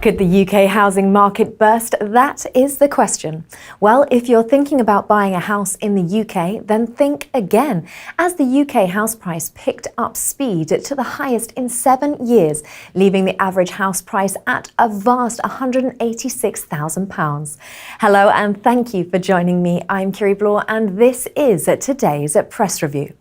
Could the UK housing market burst? That is the question. Well, if you're thinking about buying a house in the UK, then think again, as the UK house price picked up speed to the highest in 7 years, leaving the average house price at a vast £186,000. Hello and thank you for joining me. I'm Kiri Bloor and this is today's Press Review.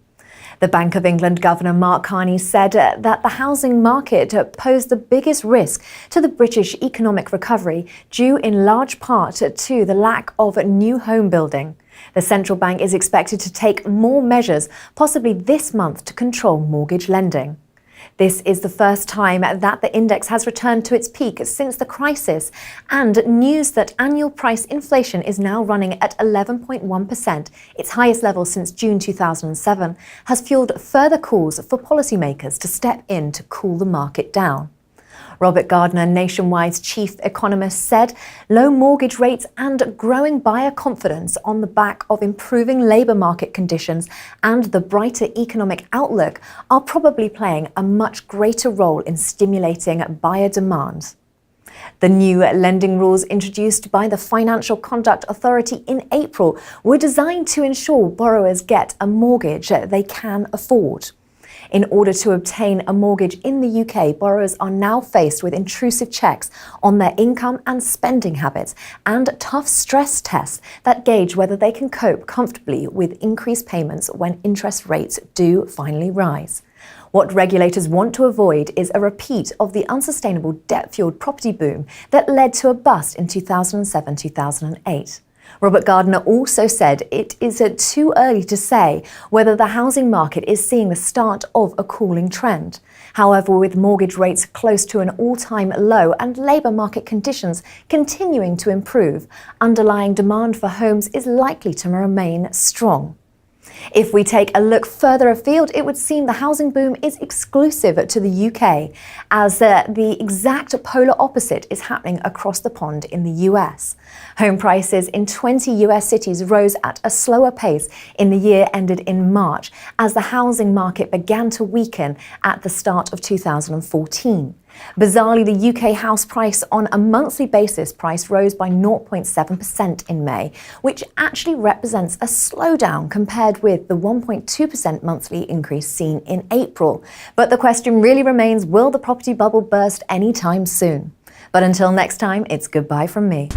The Bank of England Governor Mark Carney said that the housing market posed the biggest risk to the British economic recovery, due in large part to the lack of new home building. The central bank is expected to take more measures, possibly this month, to control mortgage lending. This is the first time that the index has returned to its peak since the crisis, and news that annual price inflation is now running at 11.1%, its highest level since June 2007, has fueled further calls for policymakers to step in to cool the market down. Robert Gardner, Nationwide's chief economist, said low mortgage rates and growing buyer confidence on the back of improving labour market conditions and the brighter economic outlook are probably playing a much greater role in stimulating buyer demand. The new lending rules introduced by the Financial Conduct Authority in April were designed to ensure borrowers get a mortgage they can afford. In order to obtain a mortgage in the UK, borrowers are now faced with intrusive checks on their income and spending habits and tough stress tests that gauge whether they can cope comfortably with increased payments when interest rates do finally rise. What regulators want to avoid is a repeat of the unsustainable debt-fueled property boom that led to a bust in 2007-2008. Robert Gardner also said it is too early to say whether the housing market is seeing the start of a cooling trend. However, with mortgage rates close to an all-time low and labour market conditions continuing to improve, underlying demand for homes is likely to remain strong. If we take a look further afield, it would seem the housing boom is exclusive to the UK, as the exact polar opposite is happening across the pond in the US. Home prices in 20 US cities rose at a slower pace in the year ended in March, as the housing market began to weaken at the start of 2014. Bizarrely, the UK house price on a monthly basis rose by 0.7% in May, which actually represents a slowdown compared with the 1.2% monthly increase seen in April. But the question really remains, will the property bubble burst anytime soon? But until next time, it's goodbye from me.